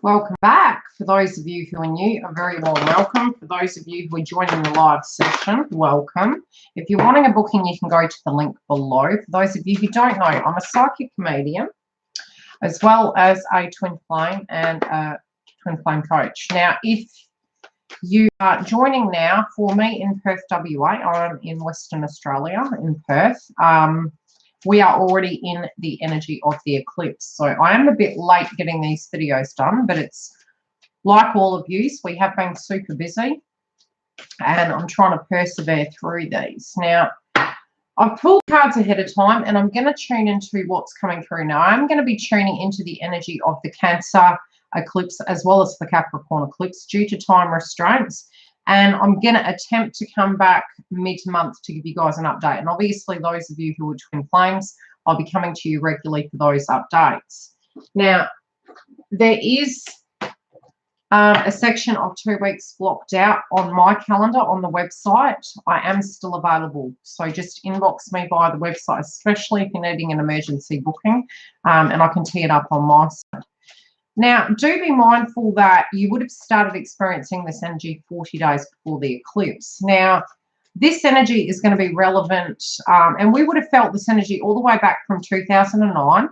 Welcome back. For those of you who are new, a very warm welcome. For those of you who are joining the live session, welcome. If you're wanting a booking, you can go to the link below. For those of you who don't know, I'm a psychic medium, as well as a twin flame and a twin flame coach. Now, if you are joining now, for me in Perth, WA, I'm in Western Australia, in Perth. We are already in the energy of the eclipse. So I am a bit late getting these videos done, but it's like all of you, we have been super busy and I'm trying to persevere through these. Now, I've pulled cards ahead of time and I'm going to tune into what's coming through now. I'm going to be tuning into the energy of the Cancer eclipse as well as the Capricorn eclipse due to time restraints. And I'm going to attempt to come back mid-month to give you guys an update. And obviously, those of you who are twin flames, I'll be coming to you regularly for those updates. Now, there is a section of 2 weeks blocked out on my calendar on the website. I am still available. So just inbox me via the website, especially if you're needing an emergency booking, and I can tee it up on my side. Now, do be mindful that you would have started experiencing this energy 40 days before the eclipse. Now, this energy is going to be relevant, and we would have felt this energy all the way back from 2009.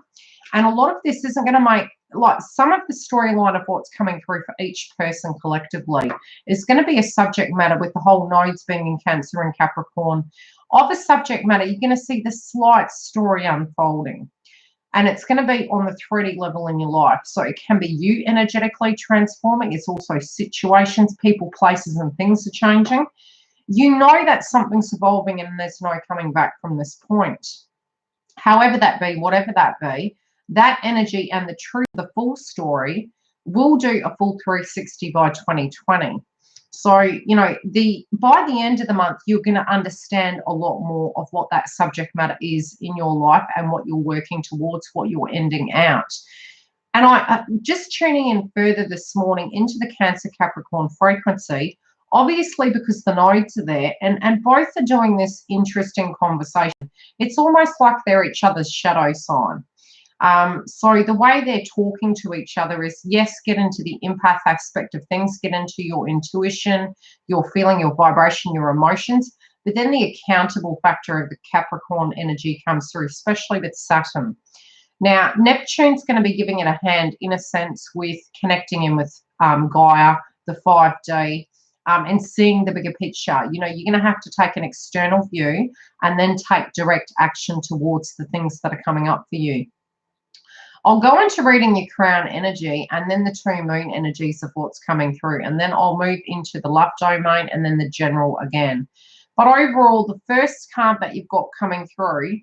And a lot of this isn't going to make, like some of the storyline of what's coming through for each person collectively is going to be a subject matter with the whole nodes being in Cancer and Capricorn. Of a subject matter, you're going to see the slight story unfolding. And it's going to be on the 3D level in your life. So it can be you energetically transforming. It's also situations, people, places, and things are changing. You know that something's evolving and there's no coming back from this point. However that be, whatever that be, that energy and the truth, the full story, will do a full 360 by 2020. So, you know, by the end of the month, you're going to understand a lot more of what that subject matter is in your life and what you're working towards, what you're ending out. And I just tuning in further this morning into the Cancer Capricorn frequency, obviously because the nodes are there and both are doing this interesting conversation. It's almost like they're each other's shadow sign. So the way they're talking to each other is, yes, get into the empath aspect of things, get into your intuition, your feeling, your vibration, your emotions, but then the accountable factor of the Capricorn energy comes through, especially with Saturn. Now, Neptune's going to be giving it a hand, in a sense, with connecting in with Gaia, the 5D, and seeing the bigger picture. You know, you're going to have to take an external view and then take direct action towards the things that are coming up for you. I'll go into reading your crown energy and then the 2 moon energies of what's coming through. And then I'll move into the love domain and then the general again. But overall, the first card that you've got coming through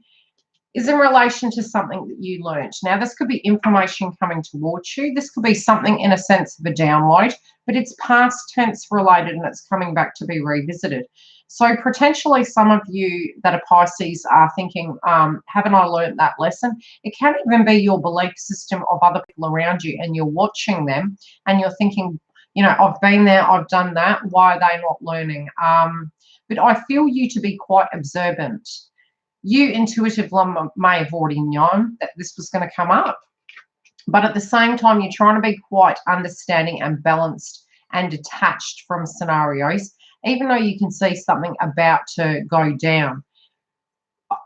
is in relation to something that you learned. Now, this could be information coming towards you. This could be something in a sense of a download, but it's past tense related and it's coming back to be revisited. So potentially some of you that are Pisces are thinking, haven't I learned that lesson? It can even be your belief system of other people around you and you're watching them and you're thinking, you know, I've been there, I've done that. Why are they not learning? But I feel you to be quite observant. You intuitively may have already known that this was going to come up. But at the same time, you're trying to be quite understanding and balanced and detached from scenarios, even though you can see something about to go down.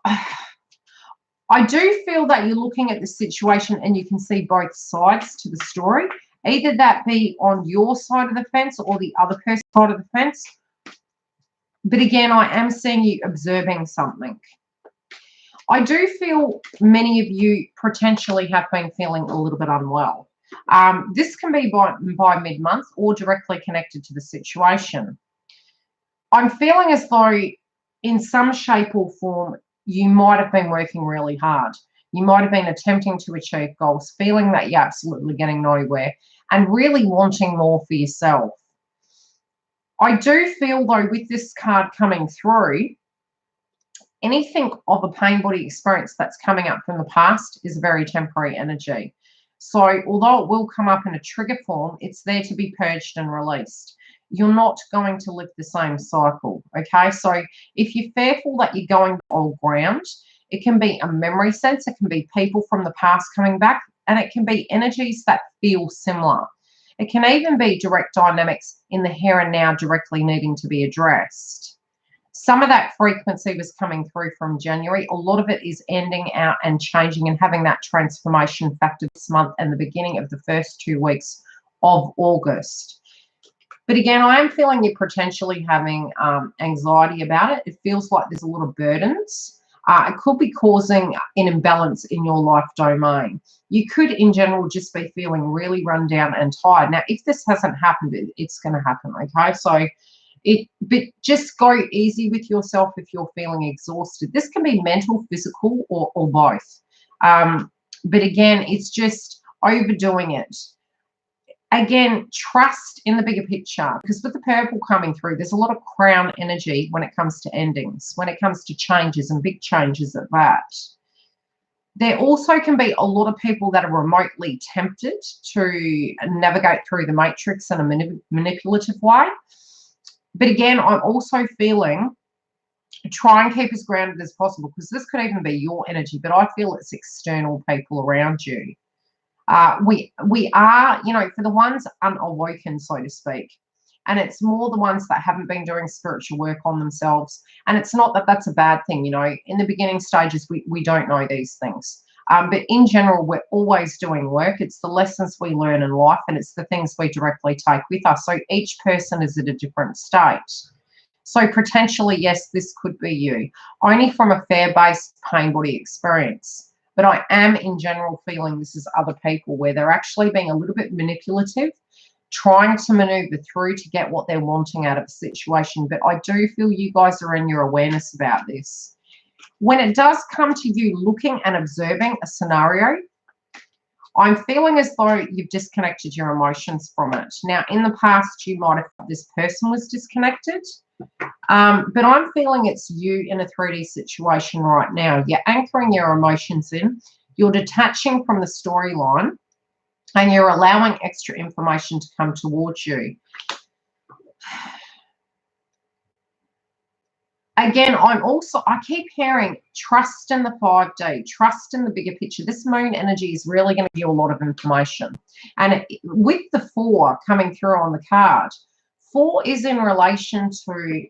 I do feel that you're looking at the situation and you can see both sides to the story, either that be on your side of the fence or the other person's side of the fence. But again, I am seeing you observing something. I do feel many of you potentially have been feeling a little bit unwell. This can be by mid-month or directly connected to the situation. I'm feeling as though in some shape or form, you might have been working really hard. You might have been attempting to achieve goals, feeling that you're absolutely getting nowhere and really wanting more for yourself. I do feel though with this card coming through, anything of a pain body experience that's coming up from the past is a very temporary energy. So although it will come up in a trigger form, it's there to be purged and released. You're not going to live the same cycle, okay? So if you're fearful that you're going to old ground, it can be a memory sense, it can be people from the past coming back, and it can be energies that feel similar. It can even be direct dynamics in the here and now directly needing to be addressed. Some of that frequency was coming through from January. A lot of it is ending out and changing and having that transformation factor this month and the beginning of the first 2 weeks of August. But again, I am feeling you're potentially having anxiety about it. It feels like there's a lot of burdens. It could be causing an imbalance in your life domain. You could, in general, just be feeling really run down and tired. Now, if this hasn't happened, it's going to happen, okay? So, but just go easy with yourself if you're feeling exhausted. This can be mental, physical, or both. But again, it's just overdoing it. Again, trust in the bigger picture, because with the purple coming through, there's a lot of crown energy when it comes to endings, when it comes to changes and big changes at that. There also can be a lot of people that are remotely tempted to navigate through the matrix in a manipulative way. But again, I'm also feeling try and keep as grounded as possible, because this could even be your energy, but I feel it's external people around you. We are, you know, for the ones unawoken, so to speak, and it's more the ones that haven't been doing spiritual work on themselves. And it's not that that's a bad thing, you know. In the beginning stages, we don't know these things. But in general, we're always doing work. It's the lessons we learn in life, and it's the things we directly take with us. So each person is at a different state. So potentially, yes, this could be you, only from a fear-based pain body experience. But I am, in general, feeling this is other people where they're actually being a little bit manipulative, trying to maneuver through to get what they're wanting out of a situation. But I do feel you guys are in your awareness about this. When it does come to you looking and observing a scenario, I'm feeling as though you've disconnected your emotions from it. Now, in the past, you might have thought this person was disconnected. But I'm feeling it's you in a 3D situation right now. You're anchoring your emotions in, you're detaching from the storyline, and you're allowing extra information to come towards you. Again, I keep hearing trust in the 5D, trust in the bigger picture. This moon energy is really going to give you a lot of information. And with the 4 coming through on the card, 4 is in relation to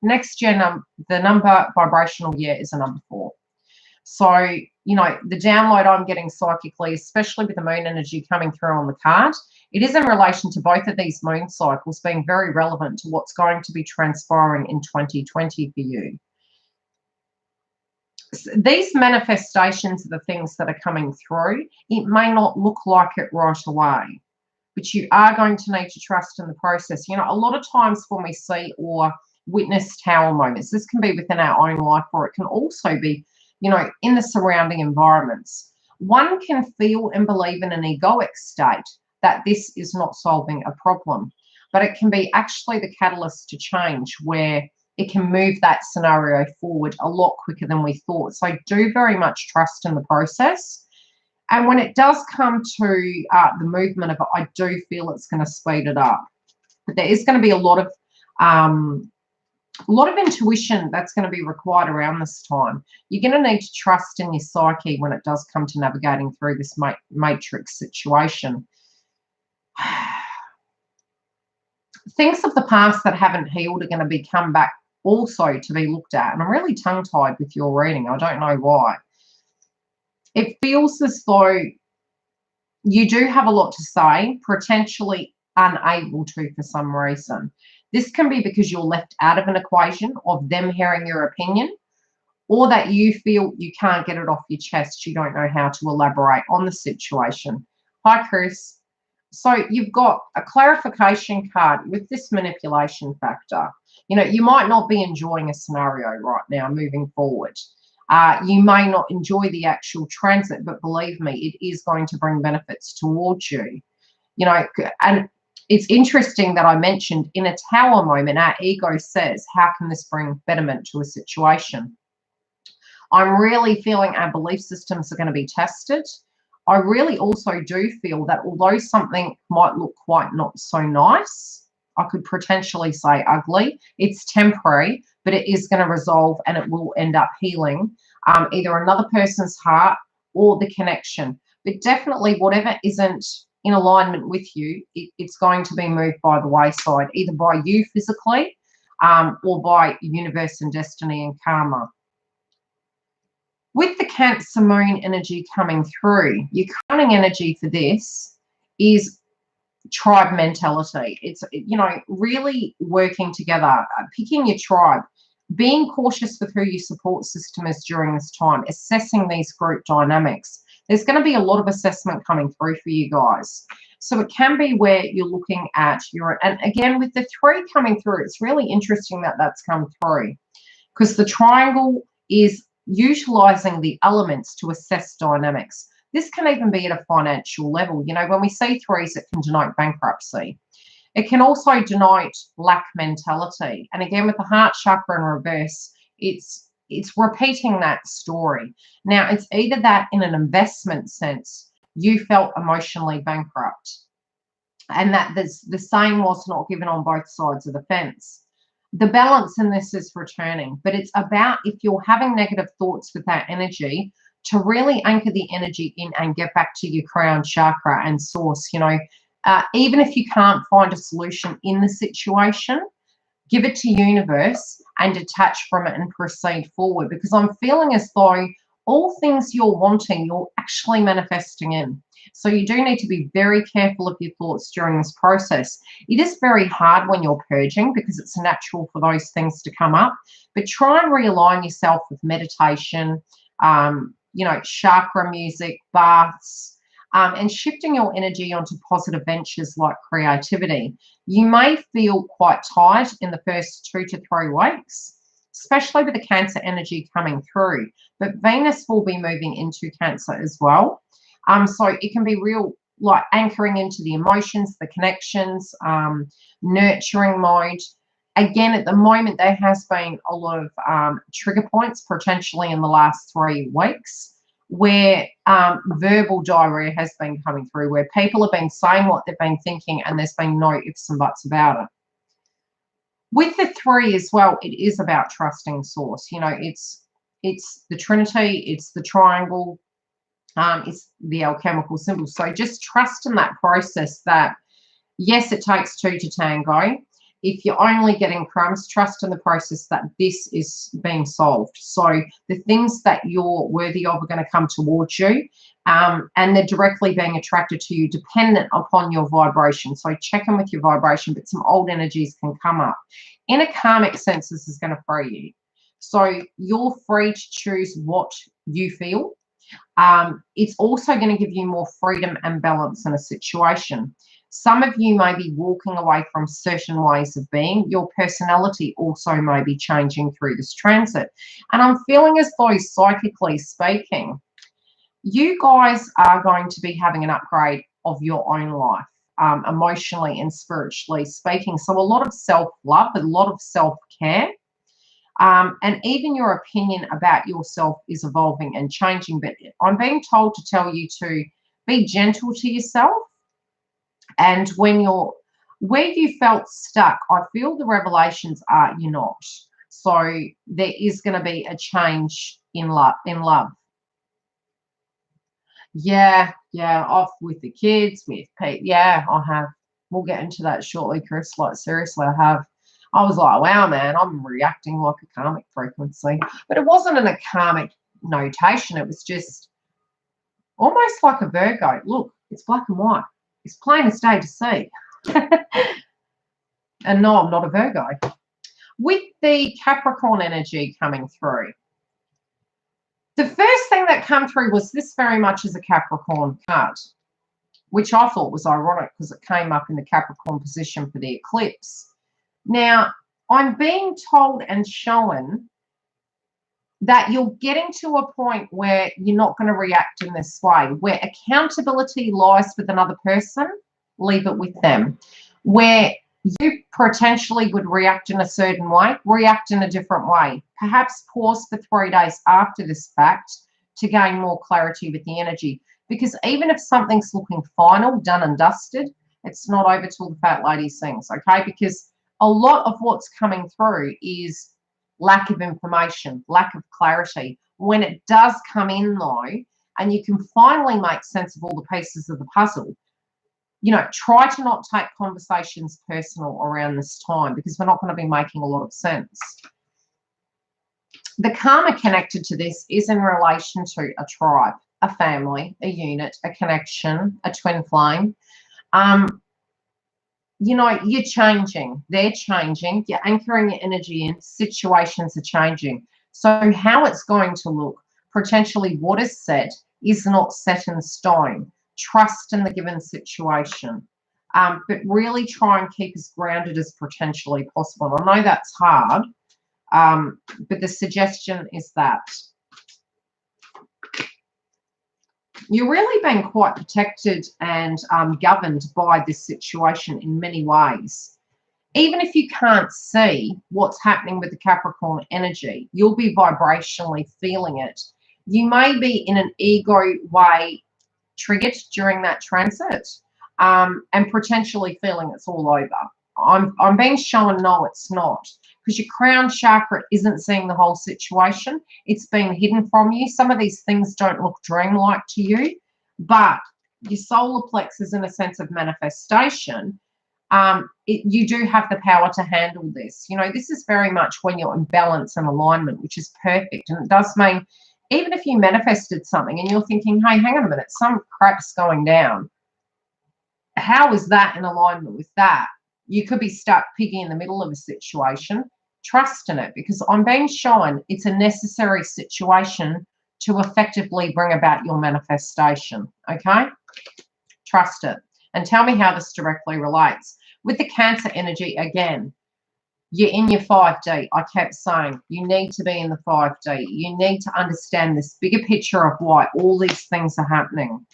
next year, the number vibrational year is a number 4. So, you know, the download I'm getting psychically, especially with the moon energy coming through on the card, it is in relation to both of these moon cycles being very relevant to what's going to be transpiring in 2020 for you. These manifestations are the things that are coming through. It may not look like it right away, but you are going to need to trust in the process. You know, a lot of times when we see or witness tower moments, this can be within our own life, or it can also be, you know, in the surrounding environments. One can feel and believe in an egoic state that this is not solving a problem, but it can be actually the catalyst to change, where it can move that scenario forward a lot quicker than we thought. So do very much trust in the process. And when it does come to the movement of it, I do feel it's going to speed it up. But there is going to be a lot of intuition that's going to be required around this time. You're going to need to trust in your psyche when it does come to navigating through this matrix situation. Things of the past that haven't healed are going to be come back also to be looked at. And I'm really tongue-tied with your reading. I don't know why. It feels as though you do have a lot to say, potentially unable to for some reason. This can be because you're left out of an equation of them hearing your opinion, or that you feel you can't get it off your chest. You don't know how to elaborate on the situation. Hi, Chris. So you've got a clarification card with this manipulation factor. You know, you might not be enjoying a scenario right now moving forward. You may not enjoy the actual transit, but believe me, it is going to bring benefits towards you. You know, and it's interesting that I mentioned in a tower moment, our ego says, how can this bring betterment to a situation? I'm really feeling our belief systems are going to be tested. I really also do feel that although something might look quite not so nice, I could potentially say ugly, it's temporary, but it is going to resolve and it will end up healing either another person's heart or the connection. But definitely whatever isn't in alignment with you, it's going to be moved by the wayside, either by you physically or by universe and destiny and karma. With the Cancer moon energy coming through, your crowning energy for this is tribe mentality. It's, you know, really working together, picking your tribe, being cautious with who your support system is during this time, assessing these group dynamics. There's going to be a lot of assessment coming through for you guys. So it can be where you're looking at your, and again, with the 3 coming through, it's really interesting that that's come through, because the triangle is utilizing the elements to assess dynamics. This can even be at a financial level. You know, when we see 3s, it can denote bankruptcy. It can also denote lack mentality. And again, with the heart chakra in reverse, it's repeating that story. Now, it's either that in an investment sense, you felt emotionally bankrupt, and that the same was not given on both sides of the fence. The balance in this is returning, but it's about, if you're having negative thoughts with that energy, to really anchor the energy in and get back to your crown chakra and source. You know, even if you can't find a solution in the situation, give it to universe and detach from it and proceed forward, because I'm feeling as though all things you're wanting, you're actually manifesting in. So you do need to be very careful of your thoughts during this process. It is very hard when you're purging, because it's natural for those things to come up, but try and realign yourself with meditation, you know, chakra music, baths, and shifting your energy onto positive ventures like creativity. You may feel quite tight in the first 2 to 3 weeks, especially with the Cancer energy coming through, but Venus will be moving into Cancer as well. So it can be real, like anchoring into the emotions, the connections, nurturing mode. Again, at the moment, there has been a lot of trigger points potentially in the last 3 weeks, where verbal diarrhea has been coming through, where people have been saying what they've been thinking and there's been no ifs and buts about it. With the 3 as well, it is about trusting source. You know, it's the Trinity, it's the triangle, it's the alchemical symbol. So just trust in that process that, yes, it takes 2 to tango. If you're only getting crumbs, trust in the process that this is being solved. So the things that you're worthy of are going to come towards you, and they're directly being attracted to you dependent upon your vibration. So check in with your vibration, but some old energies can come up. In a karmic sense, this is going to free you. So you're free to choose what you feel. It's also going to give you more freedom and balance in a situation. Some of you may be walking away from certain ways of being. Your personality also may be changing through this transit. And I'm feeling as though, psychically speaking, you guys are going to be having an upgrade of your own life, emotionally and spiritually speaking. So a lot of self-love, a lot of self-care. And even your opinion about yourself is evolving and changing. But I'm being told to tell you to be gentle to yourself. And when you're where you felt stuck, I feel the revelations are you're not. So there is going to be a change in love. Yeah, off with the kids, with Pete. Yeah, I have. We'll get into that shortly, Chris. Like, seriously, I have. I was like, wow, man, I'm reacting like a karmic frequency. But it wasn't in a karmic notation. It was just almost like a Virgo. Look, it's black and white. It's plain as day to see. And no, I'm not a Virgo. With the Capricorn energy coming through, the first thing that came through was this very much as a Capricorn card, which I thought was ironic because it came up in the Capricorn position for the eclipse. Now, I'm being told and shown that you're getting to a point where you're not going to react in this way, where accountability lies with another person, leave it with them. Where you potentially would react in a certain way, react in a different way. Perhaps pause for 3 days after this fact to gain more clarity with the energy. Because even if something's looking final, done and dusted, it's not over till the fat lady sings, okay? Because a lot of what's coming through is lack of information, lack of clarity. When it does come in, though, and you can finally make sense of all the pieces of the puzzle, you know, try to not take conversations personal around this time, because we're not going to be making a lot of sense. The karma connected to this is in relation to a tribe, a family, a unit, a connection, a twin flame. You know, you're changing, they're changing, you're anchoring your energy in, situations are changing. So how it's going to look, potentially what is set, is not set in stone. Trust in the given situation, but really try and keep as grounded as potentially possible. I know that's hard, but the suggestion is that you're really being quite protected and governed by this situation in many ways. Even if you can't see what's happening with the Capricorn energy, you'll be vibrationally feeling it. You may be in an ego way triggered during that transit, and potentially feeling it's all over. I'm being shown no, it's not, because your crown chakra isn't seeing the whole situation. It's being hidden from you. Some of these things don't look dreamlike to you, but your solar plexus, in a sense of manifestation, you do have the power to handle this. You know, this is very much when you're in balance and alignment, which is perfect. And it does mean, even if you manifested something and you're thinking, hey, hang on a minute, some crap's going down, how is that in alignment with that? You could be stuck piggy in the middle of a situation. Trust in it, because I'm being shown it's a necessary situation to effectively bring about your manifestation. Okay? Trust it. And tell me how this directly relates. With the Cancer energy, again, you're in your 5D. I kept saying you need to be in the 5D. You need to understand this bigger picture of why all these things are happening.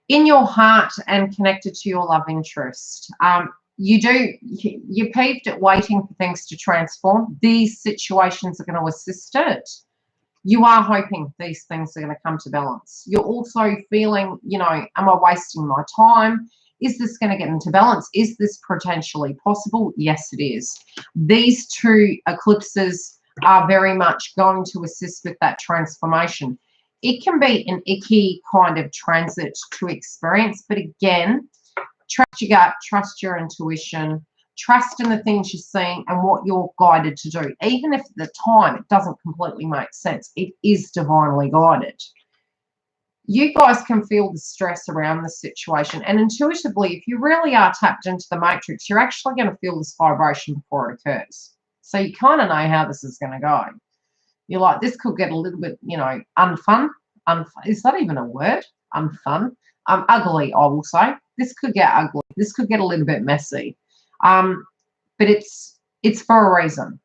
In your heart and connected to your love interest, you're peeved at waiting for things to transform. These situations are going to assist it. You are hoping these things are going to come to balance. You're also feeling, you know, am I wasting my time? Is this going to get into balance? Is this potentially possible? Yes, it is. These two eclipses are very much going to assist with that transformation. It can be an icky kind of transit to experience, but again, trust your gut, trust your intuition, trust in the things you're seeing and what you're guided to do. Even if at the time it doesn't completely make sense, it is divinely guided. You guys can feel the stress around the situation, and intuitively, if you really are tapped into the matrix, you're actually going to feel this vibration before it occurs. So you kind of know how this is going to go. You're like, this could get a little bit, you know, unfun. Is that even a word? Unfun. Ugly, I will say. This could get ugly. This could get a little bit messy. But it's for a reason.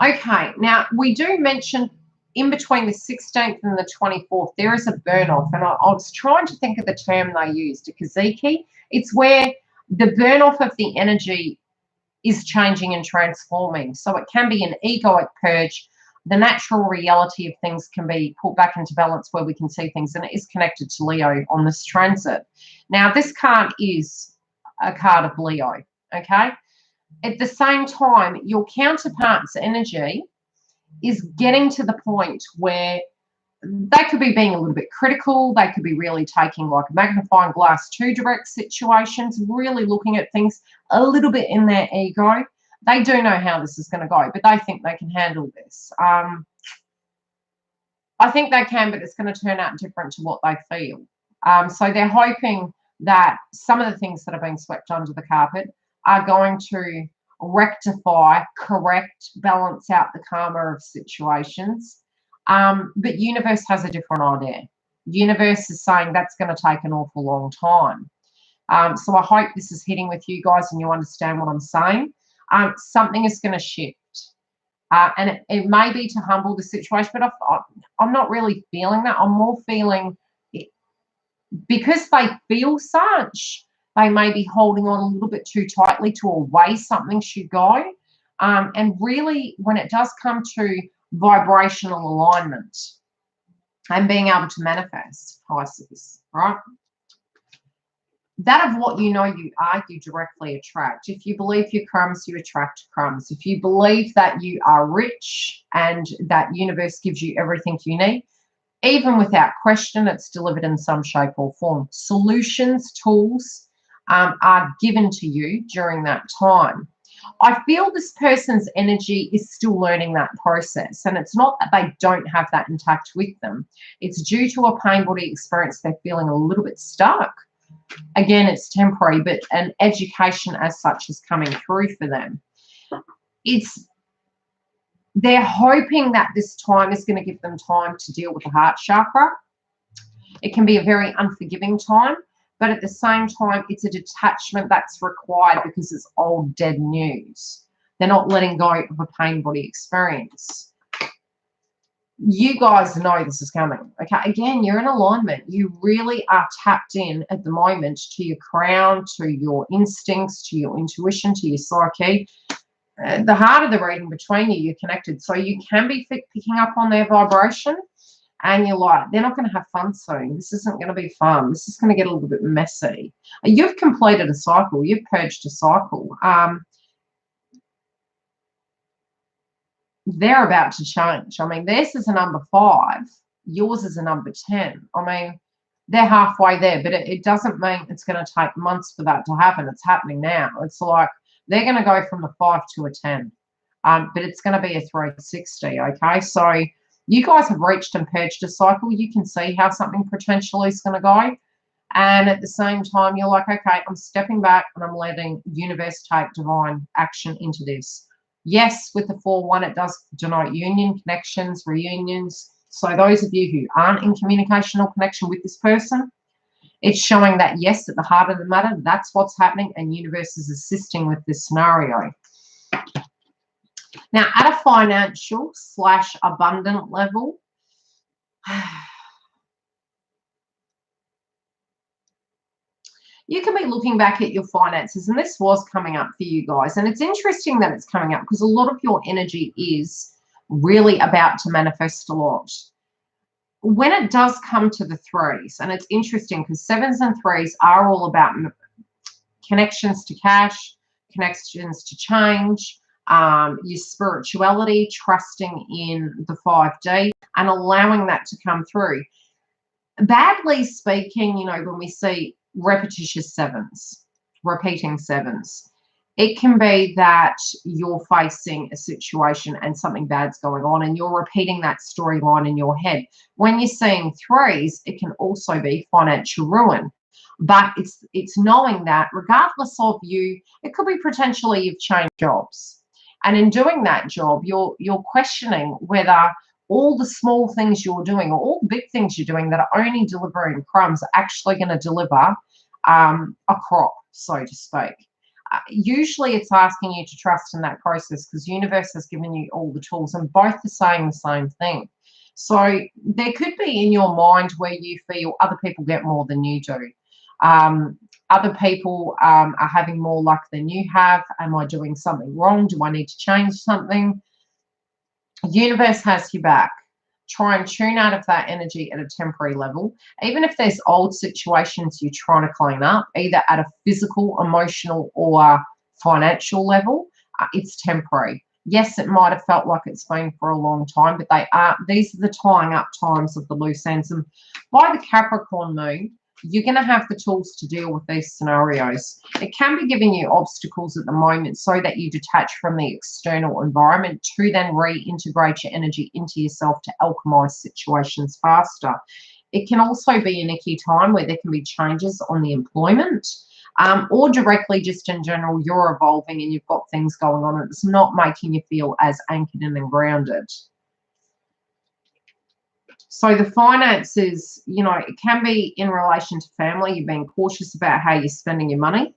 Okay, now we do mention in between the 16th and the 24th, there is a burn off. And I was trying to think of the term they used, a kaziki. It's where the burn off of the energy is changing and transforming. So it can be an egoic purge. The natural reality of things can be put back into balance where we can see things, and it is connected to Leo on this transit. Now, this card is a card of Leo, okay? At the same time, your counterpart's energy is getting to the point where they could be being a little bit critical. They could be really taking like a magnifying glass to direct situations, really looking at things a little bit in their ego. They do know how this is going to go, but they think they can handle this. I think they can, but it's going to turn out different to what they feel. So they're hoping that some of the things that are being swept under the carpet are going to rectify, correct, balance out the karma of situations. But universe has a different idea. Universe is saying that's going to take an awful long time. So I hope this is hitting with you guys and you understand what I'm saying. Something is going to shift. And it may be to humble the situation, but I'm not really feeling that. I'm more feeling it, because they feel such, they may be holding on a little bit too tightly to a way something should go. And really, when it does come to vibrational alignment and being able to manifest, Pisces, right? that of what you know you are, you directly attract. If you believe you're crumbs, you attract crumbs. If you believe that you are rich and that universe gives you everything you need, even without question, it's delivered in some shape or form. Solutions, tools are given to you during that time. I feel this person's energy is still learning that process, and it's not that they don't have that intact with them. It's due to a pain body experience. They're feeling a little bit stuck. Again, it's temporary, but an education as such is coming through for them. They're hoping that this time is going to give them time to deal with the heart chakra. It can be a very unforgiving time, but at the same time, it's a detachment that's required because it's old, dead news. They're not letting go of a pain body experience. You guys know this is coming. Okay, again, you're in alignment. You really are tapped in at the moment to your crown, to your instincts, to your intuition, to your psyche. The heart of the reading between you, you're connected. So you can be picking up on their vibration, and you're like, they're not going to have fun soon. This isn't going to be fun. This is going to get a little bit messy. You've completed a cycle. You've purged a cycle. They're about to change. I mean, theirs is a number 5. Yours is a number 10. I mean, they're halfway there, but it doesn't mean it's going to take months for that to happen. It's happening now. It's like they're going to go from the 5 to a 10, but it's going to be a 360, okay? So you guys have reached and purged a cycle. You can see how something potentially is going to go. And at the same time, you're like, okay, I'm stepping back and I'm letting universe take divine action into this. Yes, with the 4-1, it does denote union, connections, reunions. So those of you who aren't in communication or connection with this person, it's showing that, yes, at the heart of the matter, that's what's happening, and universe is assisting with this scenario. Now, at a financial / abundant level, you can be looking back at your finances, and this was coming up for you guys. And it's interesting that it's coming up because a lot of your energy is really about to manifest a lot. When it does come to the 3s, and it's interesting because 7s and 3s are all about connections to cash, connections to change, your spirituality, trusting in the 5D and allowing that to come through. Badly speaking, you know, when we see repetitious 7s, repeating 7s, it can be that you're facing a situation and something bad's going on and you're repeating that storyline in your head. When you're seeing 3s, it can also be financial ruin. But it's knowing that regardless of you, it could be potentially you've changed jobs. And in doing that job, you're questioning whether all the small things you're doing or all the big things you're doing that are only delivering crumbs are actually going to deliver a crop, so to speak. Usually it's asking you to trust in that process because universe has given you all the tools and both are saying the same thing. So there could be in your mind where you feel other people get more than you do. Other people are having more luck than you have. Am I doing something wrong? Do I need to change something? Universe has you back. Try and tune out of that energy at a temporary level. Even if there's old situations you're trying to clean up, either at a physical, emotional, or financial level, it's temporary. Yes, it might have felt like it's been for a long time, but these are the tying up times of the loose ends. And by the Capricorn moon, you're going to have the tools to deal with these scenarios. It can be giving you obstacles at the moment so that you detach from the external environment to then reintegrate your energy into yourself to alchemize situations faster. It can also be an icky time where there can be changes on the employment or directly just in general, you're evolving and you've got things going on and it's not making you feel as anchored in and grounded. So the finances, you know, it can be in relation to family. You're being cautious about how you're spending your money.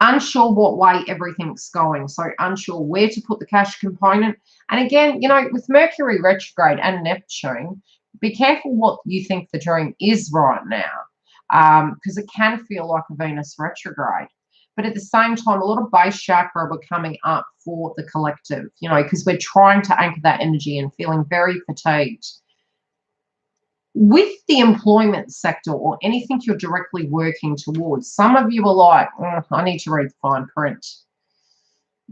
Unsure what way everything's going. So unsure where to put the cash component. And again, you know, with Mercury retrograde and Neptune, be careful what you think the dream is right now because it can feel like a Venus retrograde. But at the same time, a lot of base chakra are coming up for the collective, you know, because we're trying to anchor that energy and feeling very fatigued. with the employment sector or anything you're directly working towards, some of you are like, I need to read the fine print.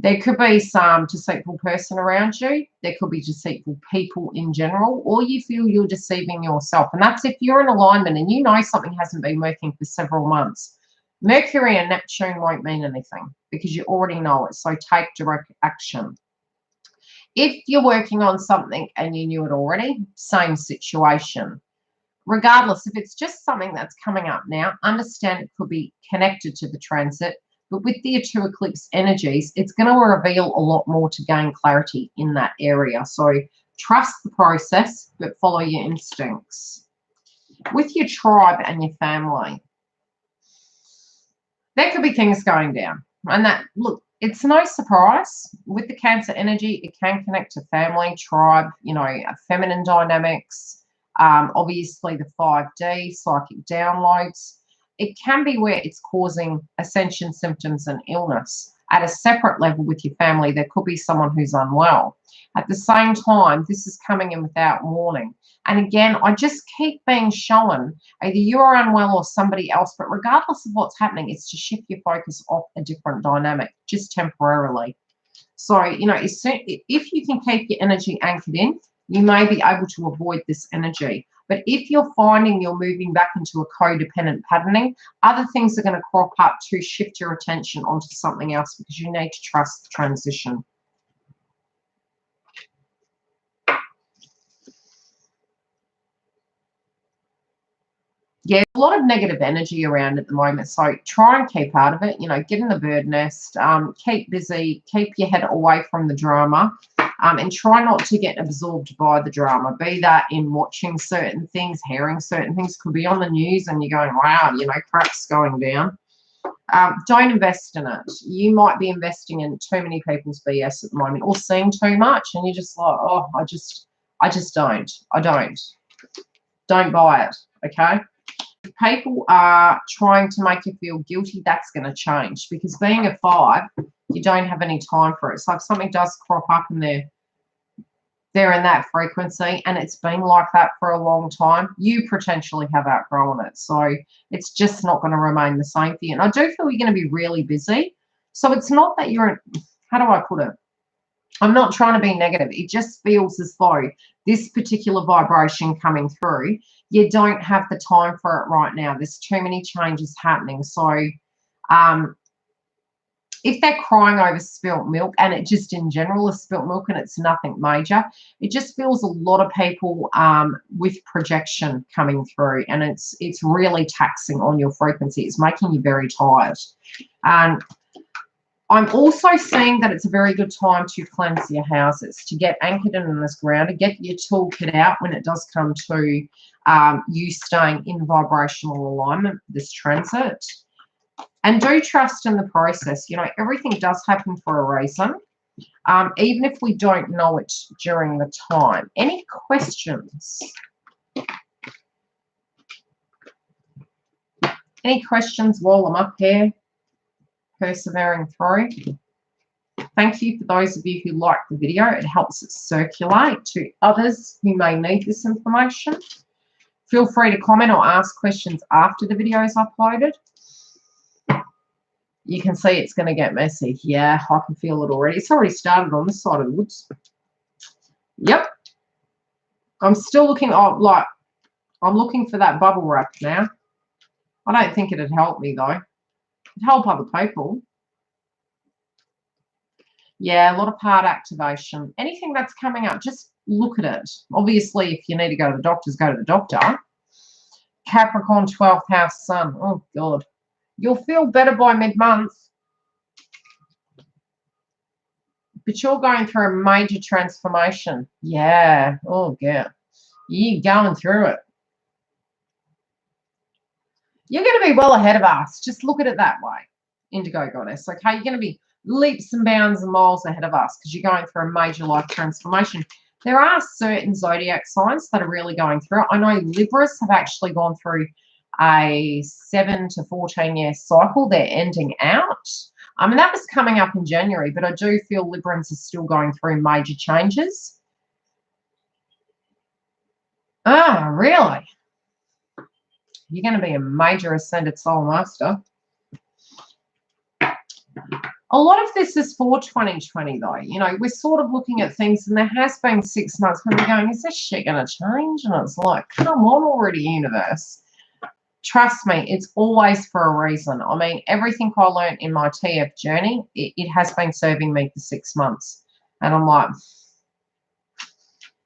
There could be some deceitful person around you. There could be deceitful people in general, or you feel you're deceiving yourself. And that's if you're in alignment and you know something hasn't been working for several months. Mercury and Neptune won't mean anything because you already know it. So take direct action. If you're working on something and you knew it already, same situation. Regardless, if it's just something that's coming up now, understand it could be connected to the transit. But with the two eclipse energies, it's going to reveal a lot more to gain clarity in that area. So trust the process, but follow your instincts. With your tribe and your family, there could be things going down. And that, look, it's no surprise. With the Cancer energy, it can connect to family, tribe, you know, feminine dynamics, obviously the 5D, psychic downloads. It can be where it's causing ascension symptoms and illness. At a separate level with your family, there could be someone who's unwell. At the same time, this is coming in without warning. And again, I just keep being shown either you are unwell or somebody else, but regardless of what's happening, it's to shift your focus off a different dynamic, just temporarily. So, you know, if you can keep your energy anchored in, you may be able to avoid this energy. But if you're finding you're moving back into a codependent patterning, other things are going to crop up to shift your attention onto something else because you need to trust the transition. Yeah, a lot of negative energy around at the moment. So try and keep out of it. You know, get in the bird nest, keep busy, keep your head away from the drama. And try not to get absorbed by the drama, be that in watching certain things, hearing certain things. Could be on the news and you're going, wow, you know, crap's going down. Don't invest in it. You might be investing in too many people's BS at the moment or seeing too much and you're just like, oh, I just don't. Don't buy it, okay? If people are trying to make you feel guilty, that's going to change because being a 5, you don't have any time for it. So if something does crop up and they're in that frequency and it's been like that for a long time, you potentially have outgrown it. So it's just not going to remain the same for you. And I do feel you're going to be really busy. So it's not that you're, how do I put it? I'm not trying to be negative. It just feels as though this particular vibration coming through, you don't have the time for it right now. There's too many changes happening. So if they're crying over spilt milk, and it just in general is spilt milk and it's nothing major, it just feels a lot of people with projection coming through, and it's really taxing on your frequency. It's making you very tired. And I'm also seeing that it's a very good time to cleanse your houses, to get anchored in this ground, to get your toolkit out when it does come to you staying in vibrational alignment, this transit. And do trust in the process. You know, everything does happen for a reason, even if we don't know it during the time. Any questions? Any questions while I'm up here, persevering through? Thank you for those of you who like the video. It helps it circulate to others who may need this information. Feel free to comment or ask questions after the video is uploaded. You can see it's going to get messy. Yeah, I can feel it already. It's already started on this side of the woods. Yep. I'm still looking, I'm looking for that bubble wrap now. I don't think it'd help me, though. It'd help other people. Yeah, a lot of part activation. Anything that's coming up, just look at it. Obviously, if you need to go to the doctors, go to the doctor. Capricorn 12th house sun. Oh, God. You'll feel better by mid-month. But you're going through a major transformation. Yeah. Oh, yeah. You're going through it. You're going to be well ahead of us. Just look at it that way, Indigo Goddess. Okay, you're going to be leaps and bounds and miles ahead of us because you're going through a major life transformation. There are certain zodiac signs that are really going through it. I know Libras have actually gone through a 7 to 14 year cycle. They're ending out. And that was coming up in January, but I do feel Librans are still going through major changes. Ah, really? You're going to be a major ascended soul master. A lot of this is for 2020, though. You know, we're sort of looking at things, and there has been 6 months when we're going, is this shit going to change? And it's like, come on already, universe. Trust me, it's always for a reason. I mean, everything I learned in my TF journey, it has been serving me for 6 months. And I'm like,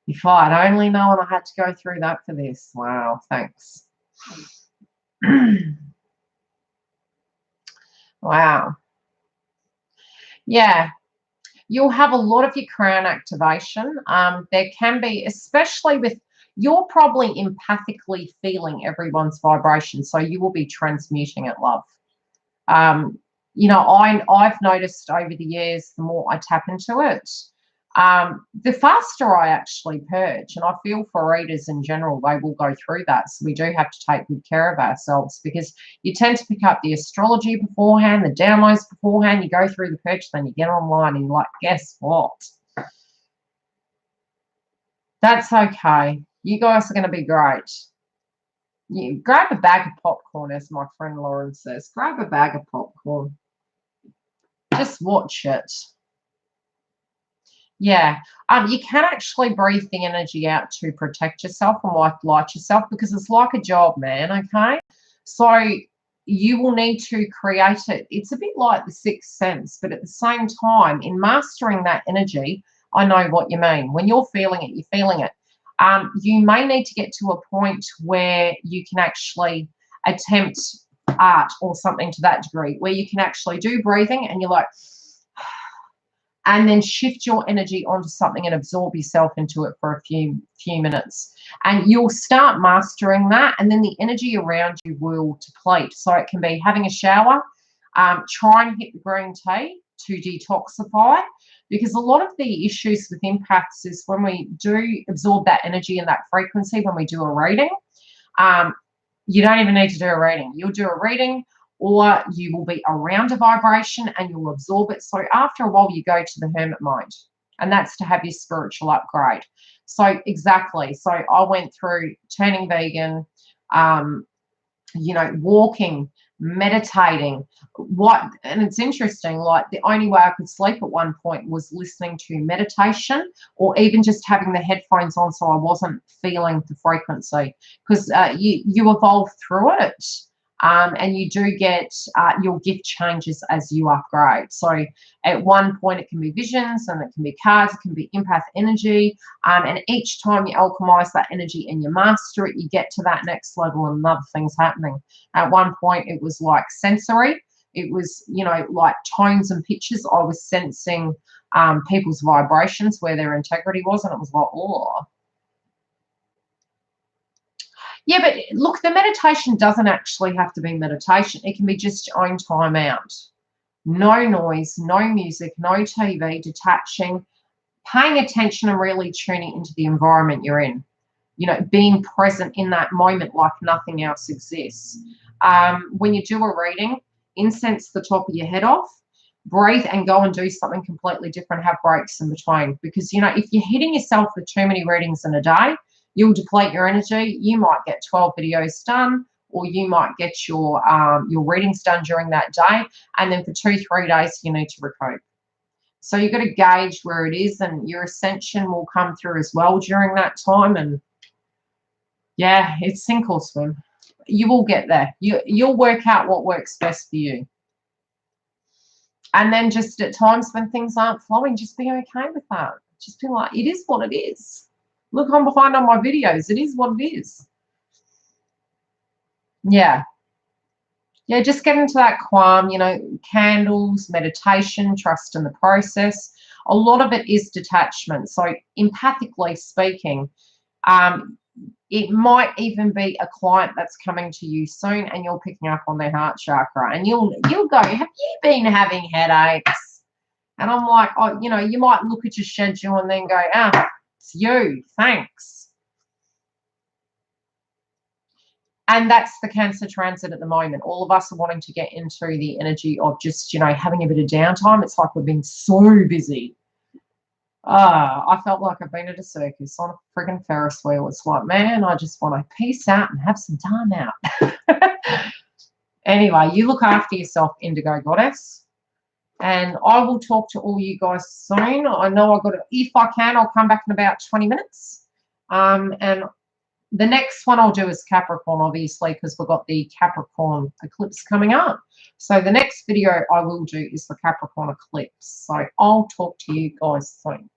if I'd only known I had to go through that for this. Wow, thanks. Wow. Yeah, you'll have a lot of your crown activation. There can be, especially with, you're probably empathically feeling everyone's vibration, so you will be transmuting it, love. You know, I've noticed over the years, the more I tap into it, the faster I actually purge. And I feel for readers in general, they will go through that. So we do have to take good care of ourselves, because you tend to pick up the astrology beforehand, the downloads beforehand, you go through the purge, then you get online and you're like, guess what? That's okay. You guys are going to be great. You grab a bag of popcorn, as my friend Lauren says. Grab a bag of popcorn. Just watch it. Yeah, you can actually breathe the energy out to protect yourself and light yourself, because it's like a job, man, okay? So you will need to create it. It's a bit like the sixth sense, but at the same time, in mastering that energy, I know what you mean. When you're feeling it, you're feeling it. You may need to get to a point where you can actually attempt art or something to that degree, where you can actually do breathing and you're like, and then shift your energy onto something and absorb yourself into it for a few minutes. And you'll start mastering that, and then the energy around you will deplete. So it can be having a shower, try and hit the green tea to detoxify, because a lot of the issues with empaths is when we do absorb that energy and that frequency, when we do a reading, you don't even need to do a reading. You'll do a reading, or you will be around a vibration and you'll absorb it. So after a while, you go to the hermit mode, and that's to have your spiritual upgrade. So exactly. So I went through turning vegan, you know, walking, meditating, and it's interesting, like the only way I could sleep at one point was listening to meditation, or even just having the headphones on so I wasn't feeling the frequency, because you evolve through it. And you do get, your gift changes as you upgrade. So at one point it can be visions, and it can be cards, it can be empath energy. And each time you alchemize that energy and you master it, you get to that next level and another thing's happening. At one point it was like sensory. It was, you know, like tones and pitches. I was sensing people's vibrations, where their integrity was, and it was like, oh. Yeah, but look, the meditation doesn't actually have to be meditation. It can be just your own time out. No noise, no music, no TV, detaching, paying attention and really tuning into the environment you're in. You know, being present in that moment like nothing else exists. When you do a reading, incense the top of your head off, breathe and go and do something completely different, have breaks in between. Because, you know, if you're hitting yourself with too many readings in a day, you'll deplete your energy. You might get 12 videos done, or you might get your readings done during that day, and then for 2-3 days you need to recoup. So you've got to gauge where it is, and your ascension will come through as well during that time. And yeah, it's sink or swim. You will get there. You'll work out what works best for you. And then just at times when things aren't flowing, just be okay with that. Just be like, it is what it is. Look, I'm behind on my videos. It is what it is. Yeah. Yeah, just get into that calm, you know, candles, meditation, trust in the process. A lot of it is detachment. So empathically speaking, it might even be a client that's coming to you soon, and you're picking up on their heart chakra, and you'll go, have you been having headaches? And I'm like, oh, you know, you might look at your schedule and then go, it's you, thanks. And that's the Cancer transit at the moment. All of us are wanting to get into the energy of just, you know, having a bit of downtime. It's like we've been so busy. I felt like I've been at a circus on a friggin' Ferris wheel. It's like, man, I just want to peace out and have some time out. Anyway, you look after yourself, Indigo Goddess. And I will talk to all you guys soon. I know I've got to, if I can, I'll come back in about 20 minutes. And the next one I'll do is Capricorn, obviously, because we've got the Capricorn eclipse coming up. So the next video I will do is the Capricorn eclipse. So I'll talk to you guys soon.